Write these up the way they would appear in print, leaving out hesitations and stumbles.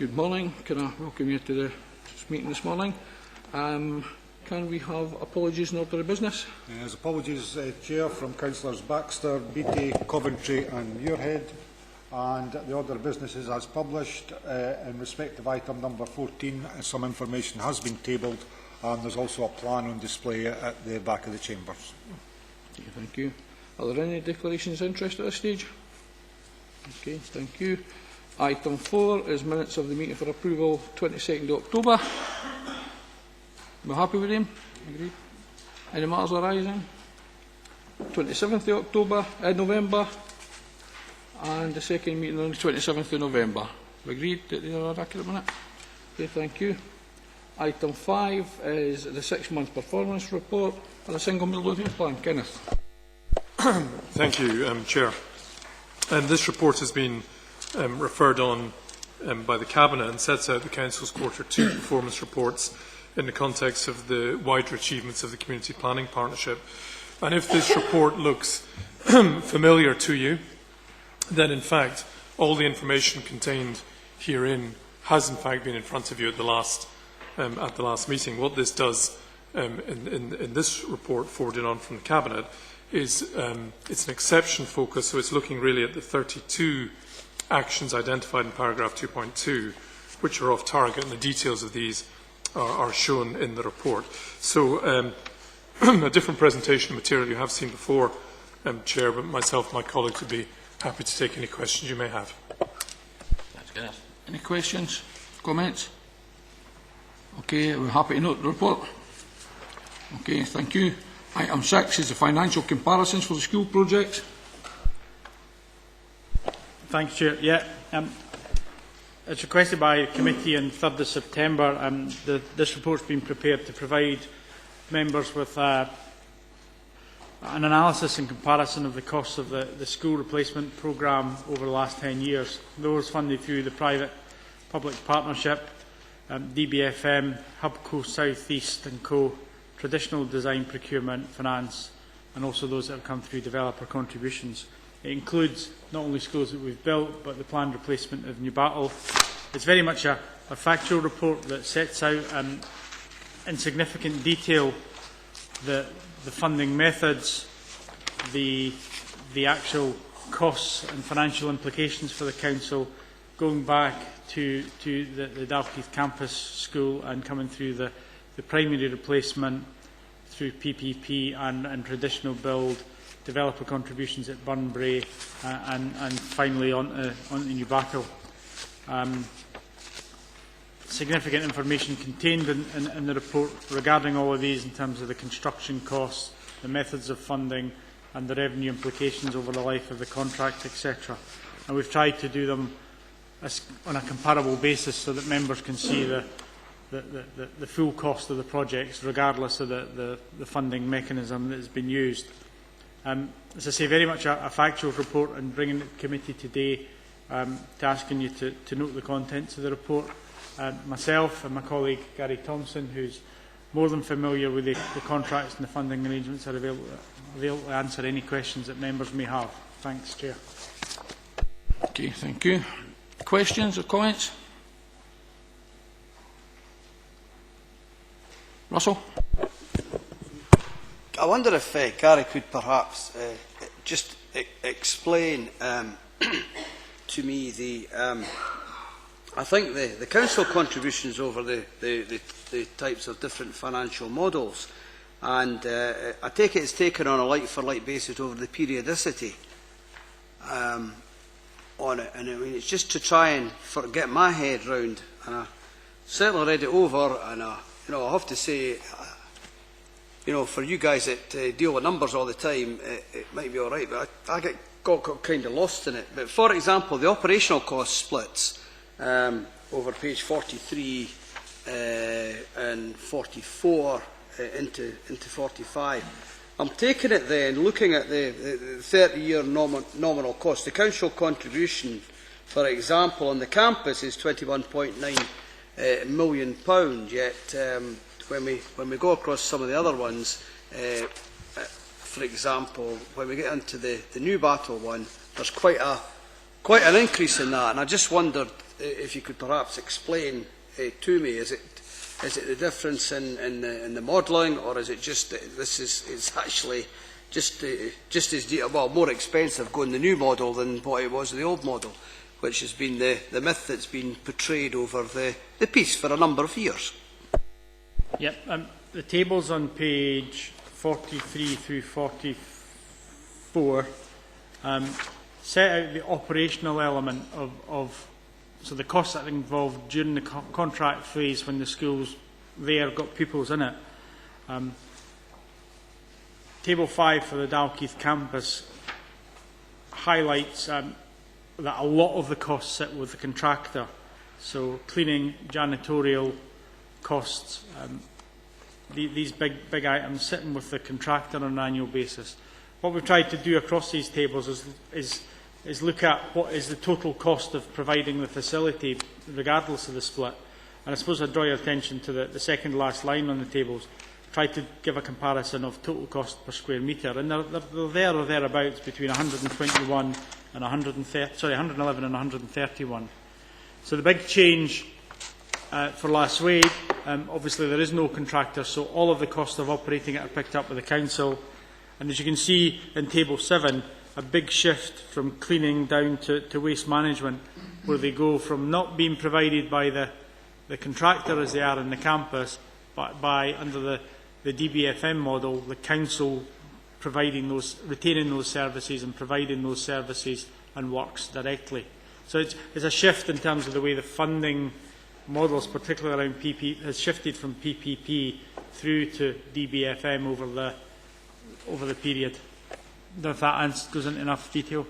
Good morning. Can I welcome you to the meeting this morning? Can we have apologies in order of business? As apologies, Chair, from Councillors Baxter, Beattie, Coventry and Muirhead. And the order of business is as published. In respect of item number 14, some information has been tabled and there's also a plan on display at the back of the chambers. Okay, thank you. Are there any declarations of interest at this stage? Okay, thank you. Item 4 is minutes of the meeting for approval 22nd October. We're happy with them? Agreed. Any matters arising? 27th October, November, and the second meeting on the 27th of November. We agreed that they are accurate minute? Okay, thank you. Item 5 is the 6-month performance report and a single meal loading plan. Kenneth. Thank you, Chair. This report has been referred on by the Cabinet and sets out the Council's Quarter 2 performance reports in the context of the wider achievements of the Community Planning Partnership. And if this report looks familiar to you, then in fact all the information contained herein has in fact been in front of you at the last meeting. What this does in this report forwarded on from the Cabinet is it's an exception focus, so it's looking really at the 32 actions identified in paragraph 2.2, which are off target, and the details of these are shown in the report. So a different presentation material you have seen before, Chair, but myself and my colleagues would be happy to take any questions you may have. That's good. Any questions, comments? Okay, we're happy to note the report. Okay, thank you. Item 6 is the financial comparisons for the school projects. Thanks, Chair. Yeah, it's requested by committee on 3rd of September. This report has been prepared to provide members with an analysis and comparison of the costs of the school replacement programme over the last 10 years. Those funded through the private-public partnership, DBFM, Hubco South East and Co, traditional design procurement, finance, and also those that have come through developer contributions. It includes not only schools that we've built, but the planned replacement of New Battle. It's very much a factual report that sets out in significant detail the funding methods, the actual costs and financial implications for the Council, going back to the Dalkeith Campus School and coming through the primary replacement through PPP and traditional build, developer contributions at Burnbrae, and finally onto New Battle. Significant information contained in the report regarding all of these in terms of the construction costs, the methods of funding and the revenue implications over the life of the contract, etc. And we've tried to do them on a comparable basis so that members can see the full cost of the projects regardless of the funding mechanism that has been used. As I say, very much a factual report, and bringing it to committee today to asking you to note the contents of the report. Myself and my colleague Gary Thompson, who's more than familiar with the contracts and the funding arrangements, are available to answer any questions that members may have. Thanks, Chair. Okay, thank you. Questions or comments? Russell? I wonder if Gary could perhaps just explain to me I think the council contributions over the types of different financial models, and I take it it's taken on a like-for-like basis over the periodicity on it, and I mean it's just to try and get my head round, and I certainly read it over, and I have to say, for you guys that deal with numbers all the time, it might be all right, but I got kind of lost in it. But for example, the operational cost splits over page 43 and 44 into 45. I'm taking it then, looking at the 30-year nominal cost. The council contribution, for example, on the campus is £21.9 million, yet when we go across some of the other ones, for example, when we get into the New Battle one, there's quite an increase in that, and I just wondered if you could perhaps explain to me, is it the difference in the modelling, or is it just that this is actually just as more expensive going the new model than what it was the old model, which has been the myth that's been portrayed over the piece for a number of years? Yep, the tables on page 43 through 44 set out the operational element of so the costs that are involved during the contract phase when the school's there, got pupils in it. Table 5 for the Dalkeith campus highlights that a lot of the costs sit with the contractor. So cleaning, janitorial costs, these big items sitting with the contractor on an annual basis. What we've tried to do across these tables is look at what is the total cost of providing the facility, regardless of the split. And I suppose I'd draw your attention to the second last line on the tables. Try to give a comparison of total cost per square metre, and they're there or thereabouts between 121 and 111 and 131. So the big change for Last Wade, obviously there is no contractor, so all of the costs of operating it are picked up with the council. And as you can see in table 7, a big shift from cleaning down to waste management, where they go from not being provided by the contractor as they are in the campus, but by, under the DBFM model, the council providing retaining those services and providing those services and works directly. So it's a shift in terms of the way the funding models, particularly around PP, has shifted from PPP through to DBFM over the period. I don't know if that goes into enough detail.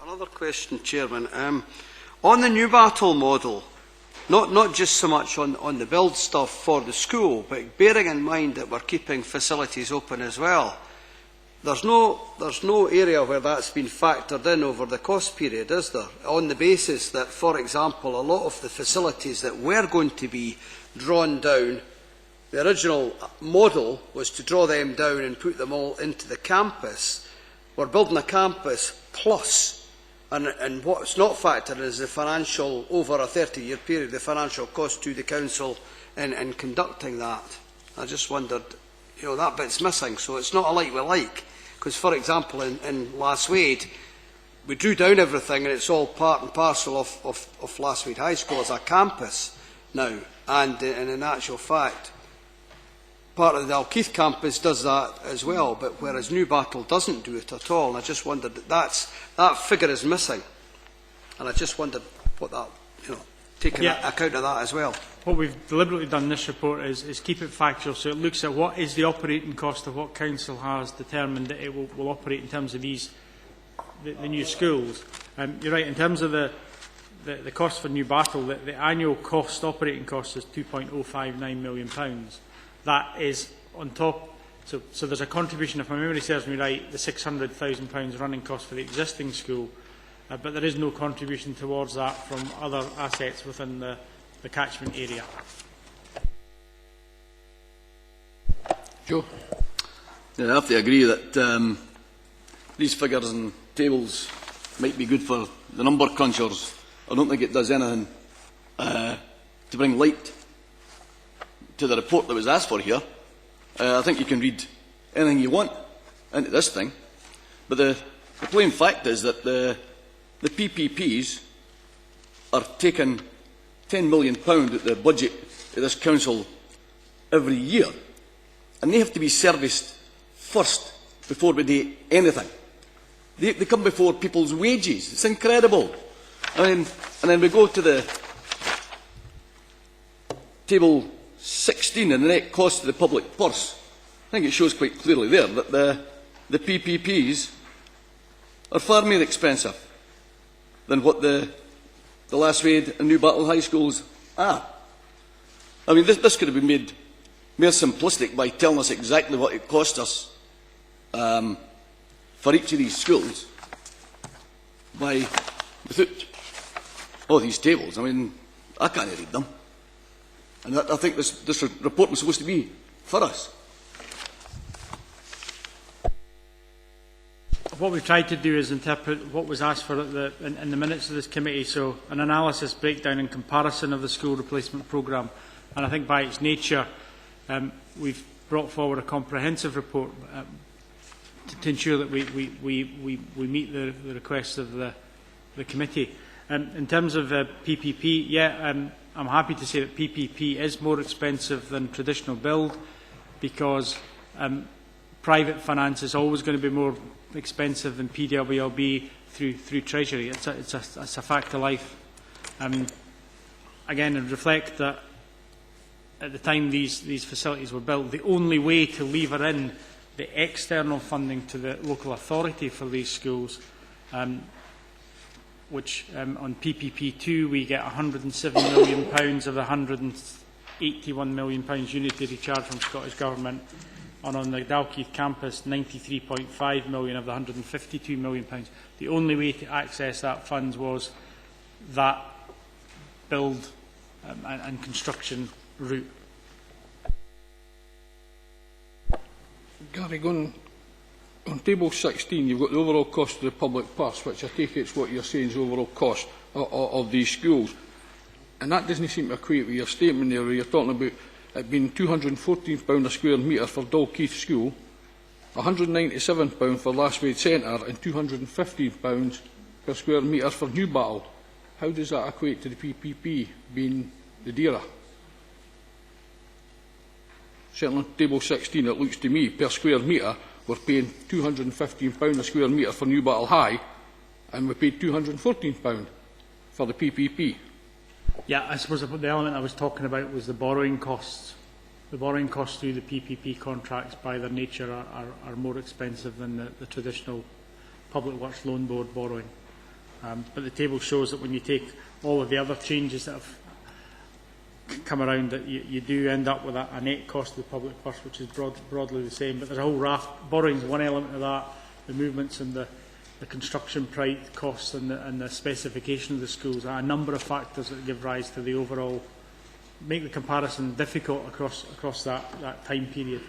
Another question, Chairman. On the new battle model, not just so much on the build stuff for the school, but bearing in mind that we're keeping facilities open as well, there's no area where that's been factored in over the cost period, is there? On the basis that, for example, a lot of the facilities that were going to be drawn down, the original model was to draw them down and put them all into the campus. We're building a campus plus, and what's not factored is the financial, over a 30-year period, the financial cost to the council in conducting that. I just wondered, that bit's missing, so it's not a like we like. Because, for example, in Last Wade, we drew down everything and it's all part and parcel of Last Wade High School as a campus now. And in actual fact, part of the Dalkeith campus does that as well, but whereas New Battle doesn't do it at all. And I just wondered that figure is missing. And I just wondered what that, taking account of that as well. What we've deliberately done in this report is keep it factual, so it looks at what is the operating cost of what council has determined that it will operate in terms of the new schools. You're right, in terms of the cost for New Battle, the annual operating cost is £2.059 million. That is on top, so there's a contribution, if my memory serves me right, the £600,000 running cost for the existing school, but there is no contribution towards that from other assets within the catchment area. Joe? Yeah, I have to agree that these figures and tables might be good for the number crunchers. I don't think it does anything to bring light to the report that was asked for here. I think you can read anything you want into this thing, but the plain fact is that the PPPs are taking £10 million at the budget of this council every year, and they have to be serviced first before we do anything. They come before people's wages. It's incredible. And then we go to the table 16 and the net cost to the public purse. I think it shows quite clearly there that the PPPs are far more expensive than what the Last Wade and New Battle High Schools are. I mean, this could have been made more simplistic by telling us exactly what it cost us for each of these schools without all these tables. I mean, I can't read them. And I think this report was supposed to be for us. what we've tried to do is interpret what was asked for at in the minutes of this committee, so an analysis, breakdown and comparison of the school replacement programme. And I think by its nature, we've brought forward a comprehensive report to ensure that we meet the requests of the committee. In terms of PPP, I'm happy to say that PPP is more expensive than traditional build, because private finance is always going to be more expensive than PWLB through Treasury. It's a fact of life. Again, I reflect that at the time these facilities were built, the only way to lever in the external funding to the local authority for these schools, which on PPP2 we get £107 million of the £181 million unitary charge from Scottish Government, and on the Dalkeith campus 93.5 million of the £152 million. The only way to access that funds was that build and construction route. Gary, going on table 16, you've got the overall cost of the public purse, which I take it's what you're saying is the overall cost of these schools. And that doesn't seem to equate with your statement there, where you're talking about it being £214 a square metre for Dalkeith School, £197 for Lasswade Centre, and £215 per square metre for Newbattle. How does that equate to the PPP being the dearer? Certainly on table 16, it looks to me, per square metre, we're paying £215 a square metre for Newbattle High, and we paid £214 for the PPP. Yeah, I suppose the element I was talking about was the borrowing costs. The borrowing costs through the PPP contracts, by their nature, are more expensive than the traditional Public Works Loan Board borrowing. But the table shows that when you take all of the other changes that have come around, that you do end up with a net cost of the public purse, which is broadly the same. But there's a whole raft. Borrowing is one element of that. The movements and the construction price costs and the specification of the schools are a number of factors that give rise to the overall, make the comparison difficult across that time period.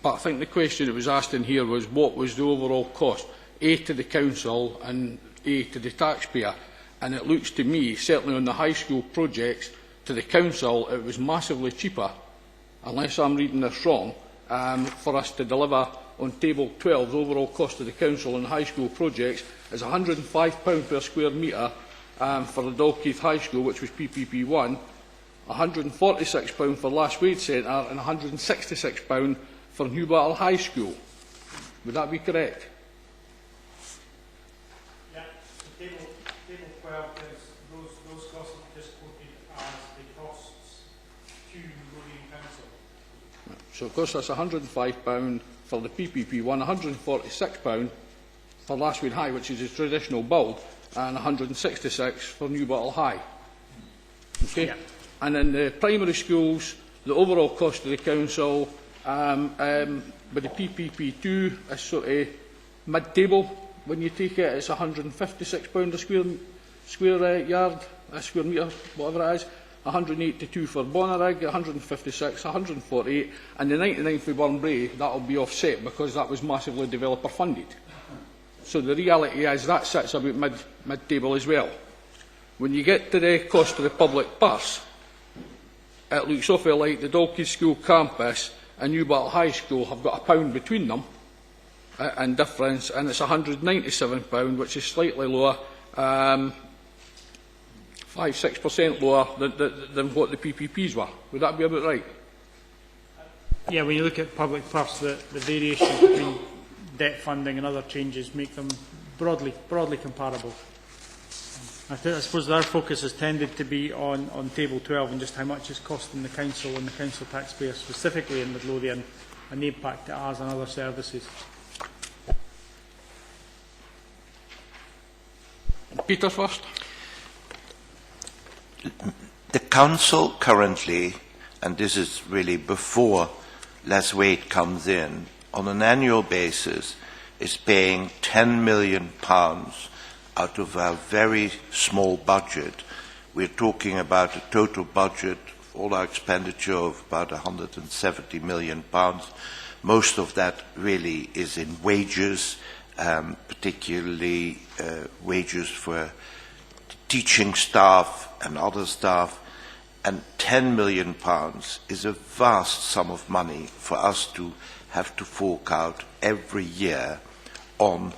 But I think the question that was asked in here was, what was the overall cost, A, to the council and A, to the taxpayer? And it looks to me, certainly on the high school projects, to the council it was massively cheaper, unless I'm reading this wrong, for us to deliver on table 12, the overall cost of the council on high school projects is £105 per square metre for the Dalkeith High School, which was PPP1, £146 for Lasswade Centre, and £166 for Newbattle High School. Would that be correct? Yeah, so table 12 is those costs that just quoted as the costs to Lothian Council. So it costs us £105 for the PPP1, £146 for Lasswade High, which is a traditional build, and £166 for Newbattle High. Okay? Yeah. And in the primary schools, the overall cost of the council with the PPP2 is sort of mid-table. When you take it, it's £156 a square yard, a square metre, whatever it is. 182 for Bonnerig, 156, 148, and the 99 for Burnbrae, that will be offset because that was massively developer funded. So the reality is that sits about mid-table as well. When you get to the cost of the public purse, it looks awfully like the Dalkeith School campus and Newbattle High School have got £1 between them in difference, and it's £197, which is slightly lower, 5–6% lower than what the PPPs were. Would that be about right? Yeah, when you look at public purse, the variations between debt funding and other changes make them broadly comparable. I suppose our focus has tended to be on table 12 and just how much it's costing the council and the council taxpayer specifically in Midlothian, and the impact it has on other services. Peter first. The council currently, and this is really before Lasswade comes in, on an annual basis is paying £10 million out of a very small budget. We're talking about a total budget, all our expenditure of about £170 million, Most of that really is in wages, particularly wages for teaching staff and other staff. And £10 million is a vast sum of money for us to have to fork out every year on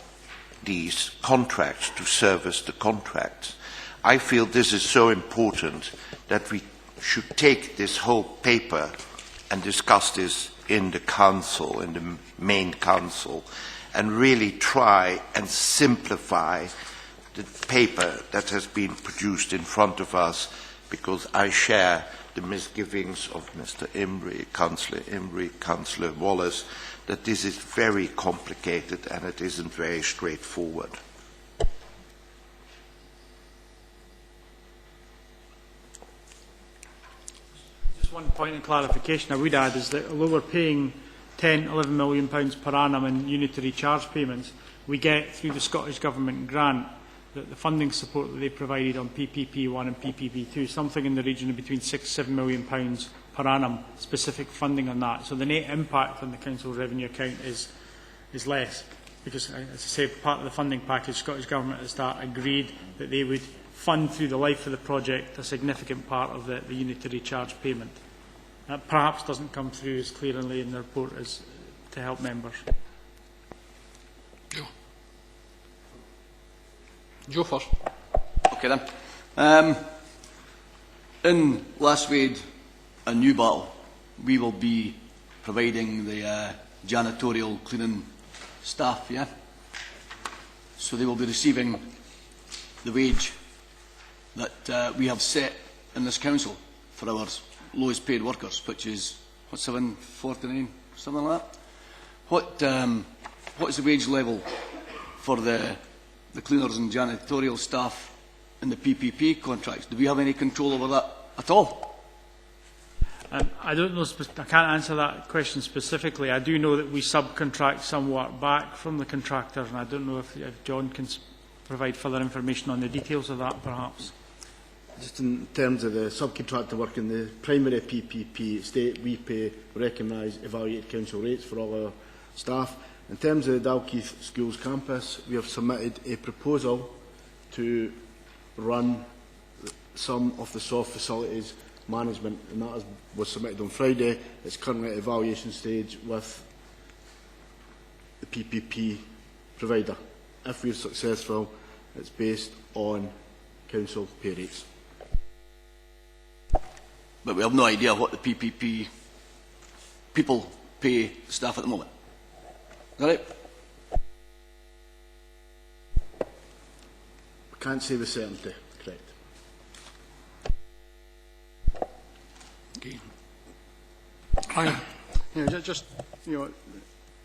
these contracts, to service the contracts. I feel this is so important that we should take this whole paper and discuss this in the council, in the main council, and really try and simplify the paper that has been produced in front of us, because I share the misgivings of Mr. Imrie, Councillor Wallace, that this is very complicated and it isn't very straightforward. Just one point of clarification I would add is that although we're paying £11 million per annum in unitary charge payments, we get through the Scottish Government grant that the funding support that they provided on PPP1 and PPP2, something in the region of between £6–7 million per annum, specific funding on that. So the net impact on the council revenue account is less, because, as I said, part of the funding package, Scottish Government at the start agreed that they would fund through the life of the project a significant part of the unitary charge payment. That perhaps doesn't come through as clearly in the report as to help members. Joe first. Okay then. In Lasswade and Newbattle, we will be providing the janitorial cleaning staff, yeah? So they will be receiving the wage that we have set in this council for our lowest paid workers, which is, what, $7.49, something like that? What is the wage level for the cleaners and janitorial staff in the PPP contracts? Do we have any control over that at all? I don't know, I can't answer that question specifically. I do know that we subcontract some work back from the contractors, and I don't know if John can provide further information on the details of that, perhaps. Just in terms of the subcontractor work in the primary PPP estate, we pay recognised evaluated council rates for all our staff. In terms of the Dalkeith Schools campus, we have submitted a proposal to run some of the soft facilities management, and that was submitted on Friday. It's currently at evaluation stage with the PPP provider. If we are successful, it's based on council pay rates. But we have no idea what the PPP people pay staff at the moment. Is that right? I can't say with certainty, correct. Okay. Ryan. Yeah, just,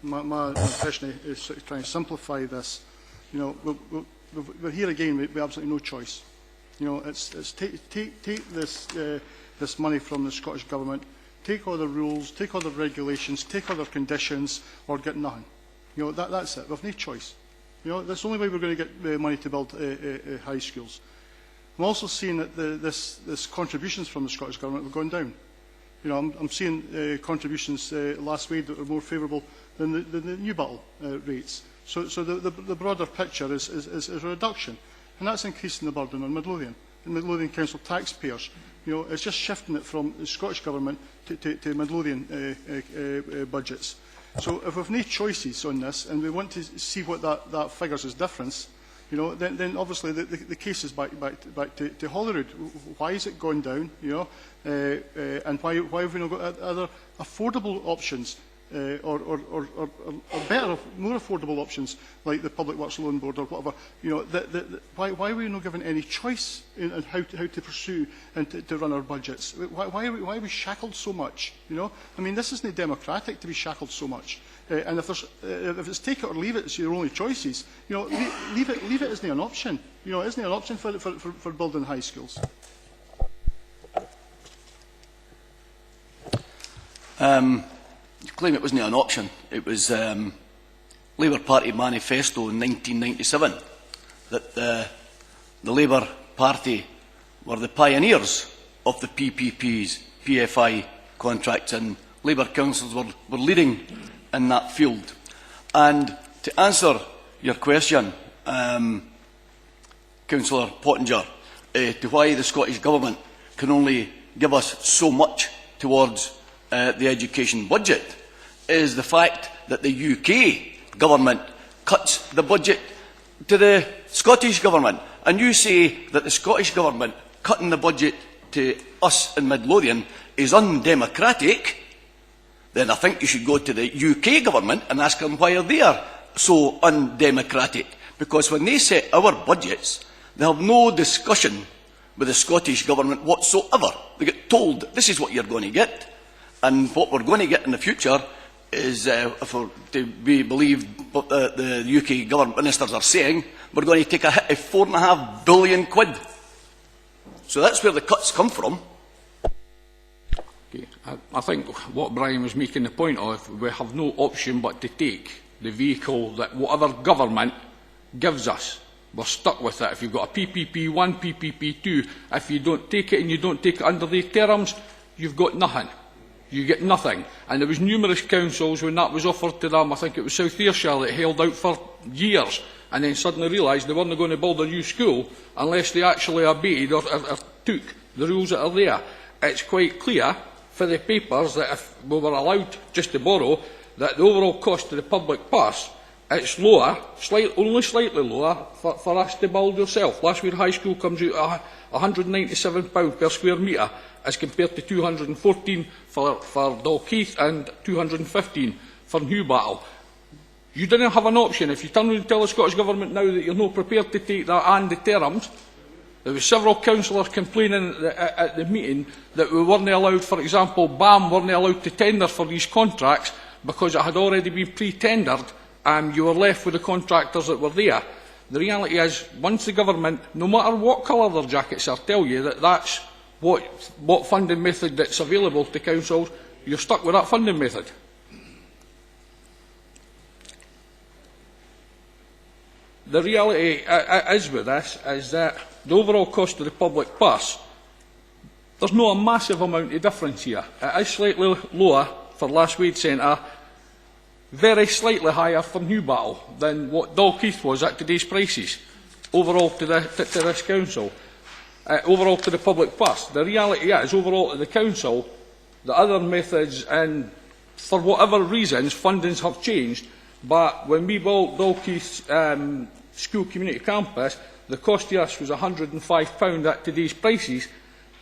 my impression is sort of trying to simplify this. We're here again with absolutely no choice. It's take this money from the Scottish Government, take all the rules, take all the regulations, take all the conditions, or get nothing. That's it. We've no choice. That's the only way we're going to get money to build high schools. I'm also seeing that this contributions from the Scottish Government have gone down. I'm seeing contributions last week that are more favourable than the Newbattle rates. So the broader picture is a reduction, and that's increasing the burden on Midlothian and Midlothian Council taxpayers. It's just shifting it from the Scottish Government to Midlothian budgets. So if we've no choices on this, and we want to see what that figures as difference, then obviously the case is back to Holyrood. Why has it gone down? And why have we not got other affordable options, or better, more affordable options like the Public Works Loan Board or whatever? Why are we not given any choice in how to pursue and to run our budgets? Why are we shackled so much? This isn't democratic to be shackled so much. And if it's take it or leave it, it's your only choices. Leave it isn't an option. Isn't an option for building high schools. You claim it wasn't an option. It was Labour Party manifesto in 1997 that the Labour Party were the pioneers of the PPPs, PFI contracts, and Labour councils were leading in that field. And to answer your question, Councillor Pottinger, to why the Scottish Government can only give us so much towards the education budget, is the fact that the UK Government cuts the budget to the Scottish Government. And you say that the Scottish Government cutting the budget to us in Midlothian is undemocratic, then I think you should go to the UK Government and ask them why they are so undemocratic. Because when they set our budgets, they have no discussion with the Scottish Government whatsoever. They get told, this is what you're going to get, and what we're going to get in the future is, we believe what the UK Government ministers are saying, we're going to take a hit of £4.5 billion. So that's where the cuts come from. Okay. I think what Brian was making the point of, we have no option but to take the vehicle that whatever government gives us. We're stuck with it. If you've got a PPP1, PPP2, if you don't take it and you don't take it under the terms, you've got nothing. You get nothing. And there was numerous councils when that was offered to them, I think it was South Ayrshire, that held out for years and then suddenly realised they weren't going to build a new school unless they actually obeyed or took the rules that are there. It's quite clear for the papers that if we were allowed just to borrow, that the overall cost to the public purse, it's lower, only slightly lower, for us to build yourself. Last year high school comes out at £197 per square metre as compared to £214 for Dalkeith and £215 for Newbattle. You didn't have an option. If you turn around and tell the Scottish Government now that you're not prepared to take that and the terms, there were several councillors complaining at the meeting that we weren't allowed, for example, BAM weren't allowed to tender for these contracts because it had already been pre-tendered and you were left with the contractors that were there. The reality is, once the government, no matter what colour their jackets are, tell you that that's what funding method that's available to councils, you're stuck with that funding method. The reality is with this is that the overall cost of the public purse, there's not a massive amount of difference here. It is slightly lower for Last Wade Centre, very slightly higher for Newbattle than what Dalkeith was at today's prices, overall to this council, overall to the public purse. The reality is, overall to the council, the other methods and for whatever reasons, fundings have changed, but when we built Dalkeith's school community campus, the cost to us was £105 at today's prices.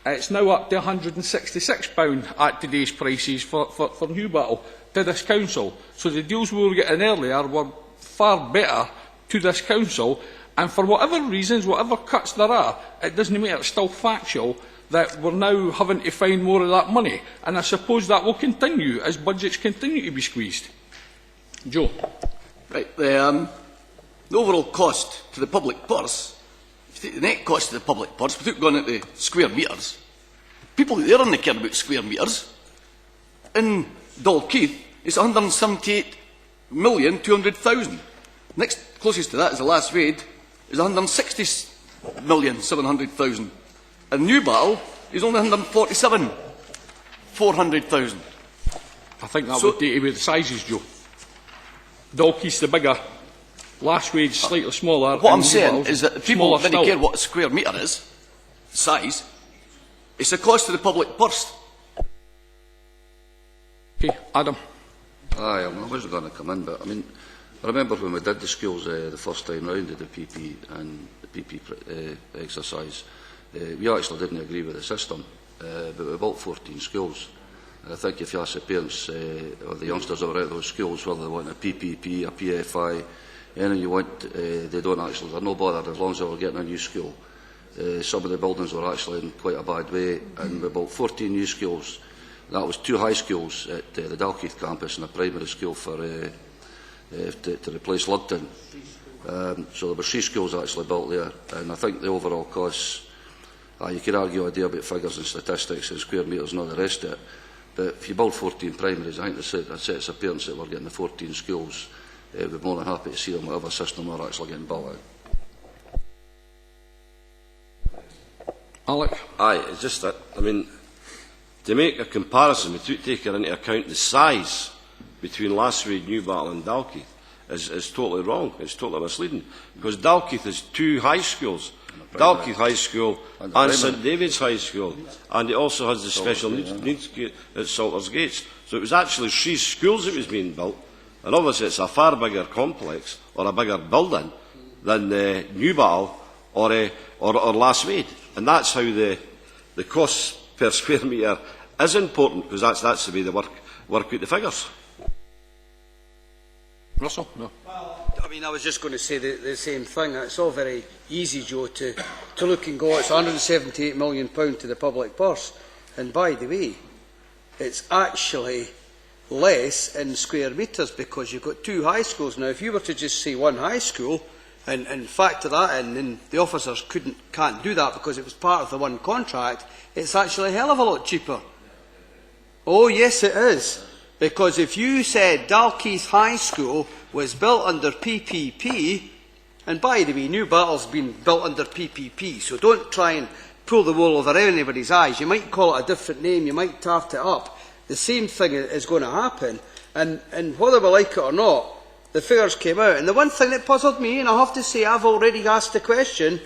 It's now up to £166 at today's prices for Newbattle to this council. So the deals we were getting earlier were far better to this council, and for whatever reasons, whatever cuts there are, it doesn't make it still factual that we're now having to find more of that money. And I suppose that will continue as budgets continue to be squeezed. Joe. Right, the overall cost to the public purse, if you take the net cost to the public purse, without going into square metres, people there only care about square metres. In Dalkeith, it's 178,200,000. Next closest to that is the Last Wade, is 160,700,000. And Newbattle is only 147,400,000. I think that would date with the sizes, Joe. Dalkeith's the bigger, Last Wade's slightly smaller. What I'm saying is that the people didn't care what a square metre is, size. It's the cost to the public purse. Okay, Adam. Aye, I wasn't going to come in, but I mean, I remember when we did the schools the first time round at the PP and the PP exercise, we actually didn't agree with the system, but we built 14 schools. And I think if you ask the parents or the youngsters that were out of those schools whether they want a PPP, a PFI, anything you want, they don't actually, they're no bothered as long as they were getting a new school. Some of the buildings were actually in quite a bad way, and we built 14 new schools. That was 2 high schools at the Dalkeith campus and a primary school for to replace Lugton. So there were 3 schools actually built there, and I think the overall costs, you could argue a idea about figures and statistics and square metres and all the rest of it, but if you build 14 primaries, I think the sets of parents that were getting the 14 schools would be more than happy to see them whatever system we're actually getting built out. Alec? Aye, it's just that, I mean, to make a comparison without taking into account the size between Lasswade, Newbattle and Dalkeith is totally wrong. It's totally misleading. Because Dalkeith has two high schools, Dalkeith High School and St David's High School, and it also has the special needs at Salters Gates. So it was actually 3 schools that was being built, and obviously it's a far bigger complex or a bigger building than Newbattle or Lasswade. And that's how the cost per square metre is important, because that's the way they work out the figures. Russell? No. I mean, I was just going to say the same thing. It's all very easy, Joe, to look and go, it's £178 million to the public purse. And by the way, it's actually less in square metres, because you've got 2 high schools. Now, if you were to just say 1 high school and factor that in, then the officers can't do that because it was part of the one contract, it's actually a hell of a lot cheaper. Oh, yes, it is. Because if you said Dalkeith High School was built under PPP, and by the way, Newbattle's been built under PPP, so don't try and pull the wool over anybody's eyes. You might call it a different name, you might tart it up. The same thing is going to happen. And whether we like it or not, the figures came out. And the one thing that puzzled me, and I have to say I've already asked the question,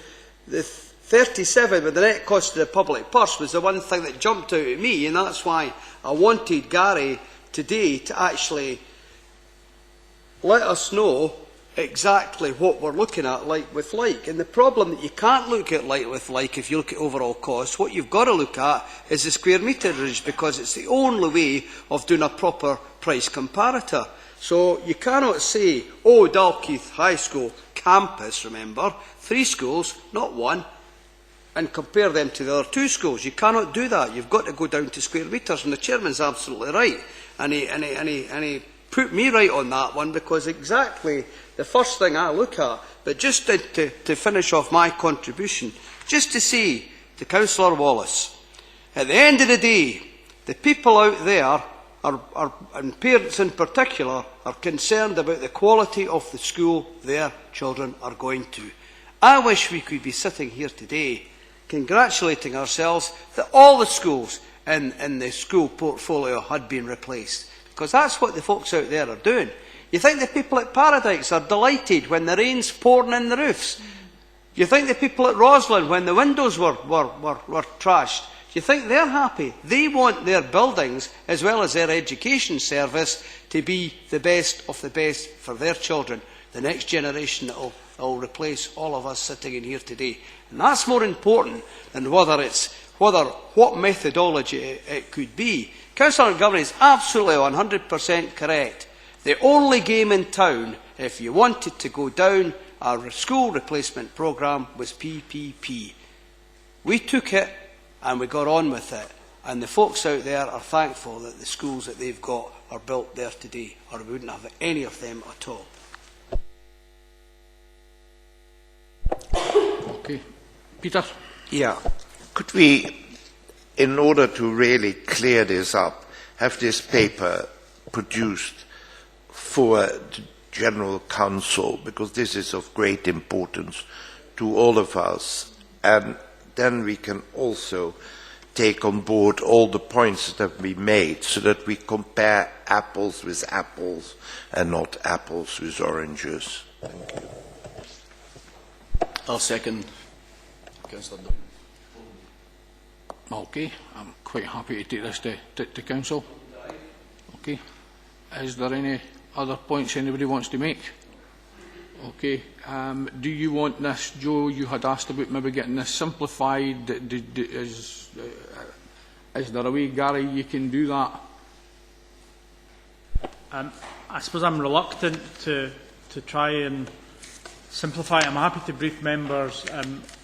the 37 with the net cost to the public purse was the one thing that jumped out at me, and that's why I wanted Gary today to actually let us know exactly what we're looking at like with like. And the problem that you can't look at like with like if you look at overall costs, what you've got to look at is the square meterage, because it's the only way of doing a proper price comparator. So you cannot say, oh, Dalkeith High School campus, remember, 3 schools, not 1, and compare them to the other 2 schools. You cannot do that. You've got to go down to square metres, and the chairman's absolutely right. And he put me right on that one, because exactly the first thing I look at, but just to finish off my contribution, just to say to Councillor Wallace, at the end of the day, the people out there, and parents in particular, are concerned about the quality of the school their children are going to. I wish we could be sitting here today congratulating ourselves that all the schools in the school portfolio had been replaced, because that's what the folks out there are doing. You think the people at Paradise are delighted when the rain's pouring in the roofs? You think the people at Roslin, when the windows were trashed, you think they're happy? They want their buildings, as well as their education service, to be the best of the best for their children, the next generation that will replace all of us sitting in here today. And that's more important than what methodology it could be. Councillor Montgomery is absolutely 100% correct. The only game in town, if you wanted to go down a school replacement programme, was PPP. We took it and we got on with it. And the folks out there are thankful that the schools that they've got are built there today, or we wouldn't have any of them at all. Okay. Peter? Yeah. Could we, in order to really clear this up, have this paper produced for the General Council, because this is of great importance to all of us, and then we can also take on board all the points that have been made, so that we compare apples with apples and not apples with oranges. Thank you. I'll second. Okay, I'm quite happy to take this to Council. Okay. Is there any other points anybody wants to make? Okay. Do you want this, Joe, you had asked about maybe getting this simplified. Is there a way, Gary, you can do that? I suppose I'm reluctant to try and simplify it. I'm happy to brief members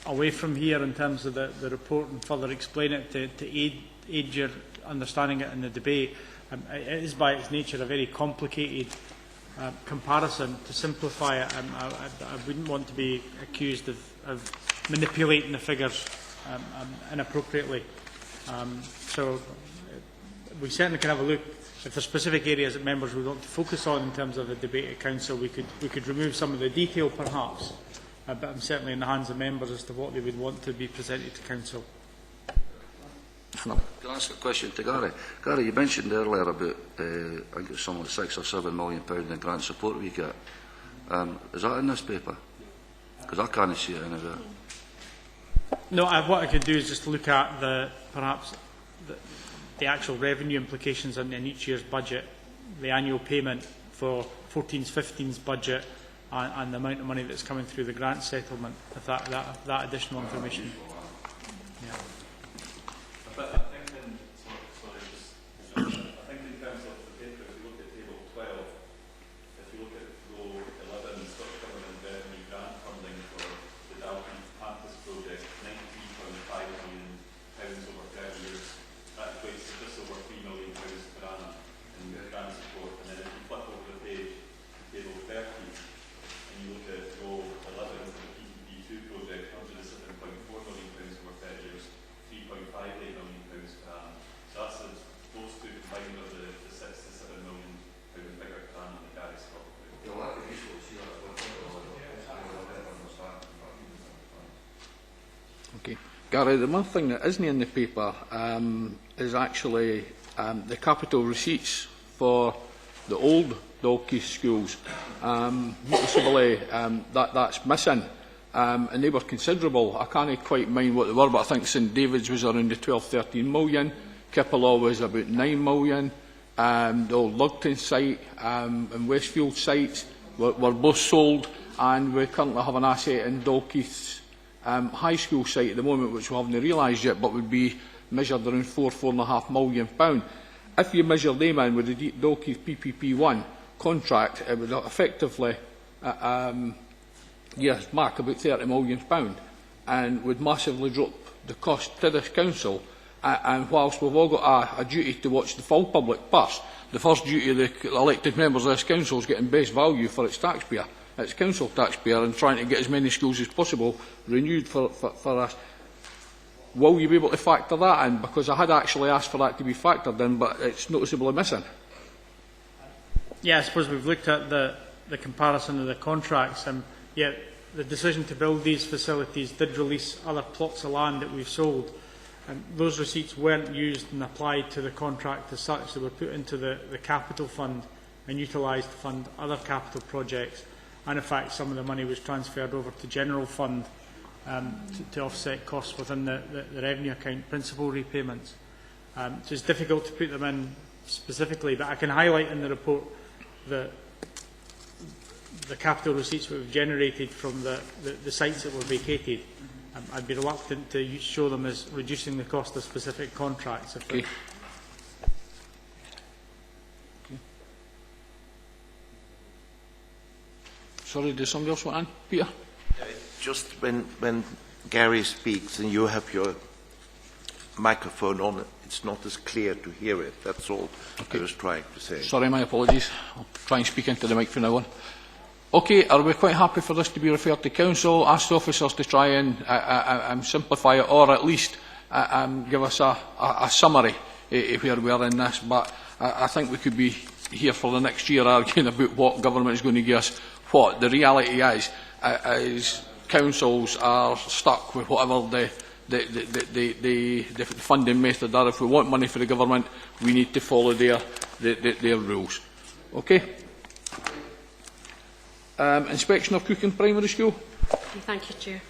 away from here in terms of the report and further explain it to aid your understanding it in the debate. It is by its nature a very complicated comparison. To simplify it, I wouldn't want to be accused of manipulating the figures inappropriately. So we certainly can have a look. If there are specific areas that members would want to focus on in terms of a debate at Council, we could remove some of the detail perhaps, but I'm certainly in the hands of members as to what they would want to be presented to Council. Can I ask a question to Gary? Gary, you mentioned earlier about, I think it's something like £6 or £7 million in grant support we get. Is that in this paper? Because I can't see it in it. No, what I could do is just look at perhaps the actual revenue implications in each year's budget, the annual payment for 14's, 15's budget, and the amount of money that's coming through the grant settlement, if that additional information. Yeah. Gary, the one thing that isn't in the paper is actually the capital receipts for the old Dalkeith schools. Noticeably, that's missing, and they were considerable. I can't quite mind what they were, but I think St David's was around the 12-13 million, Kippelaw was about 9 million, the old Lugton site and Westfield sites were both sold, and we currently have an asset in Dalkeith's high school site at the moment, which we haven't realised yet, but would be measured around £4.5 million. If you measure them in with the Dalkeith PPP1 contract, it would effectively mark about £30 million and would massively drop the cost to this council. And whilst we've all got a duty to watch the full public purse, the first duty of the elected members of this council is getting best value for its taxpayer. It's council taxpayer, and trying to get as many schools as possible renewed for us. Will you be able to factor that in? Because I had actually asked for that to be factored in, but it's noticeably missing. Yeah, I suppose we've looked at the comparison of the contracts, and yet the decision to build these facilities did release other plots of land that we've sold. And those receipts weren't used and applied to the contract as such. They were put into the capital fund and utilised to fund other capital projects. And in fact, some of the money was transferred over to general fund to offset costs within the revenue account, principal repayments. So it's difficult to put them in specifically, but I can highlight in the report the capital receipts that we've generated from the sites that were vacated. I'd be reluctant to show them as reducing the cost of specific contracts. Okay. Sorry, does somebody else want in? Peter? Just when Gary speaks and you have your microphone on, it's not as clear to hear it. That's all I was trying to say. Sorry, my apologies. I'll try and speak into the mic from now on. Okay, are we quite happy for this to be referred to council? Ask the officers to try and simplify it, or at least give us a summary of where we are in this. But I think we could be here for the next year arguing about what government is going to give us what. The reality is councils are stuck with whatever the funding method are. If we want money for the government, we need to follow their rules. Okay? Inspection of Cooking Primary School. Thank you, Chair.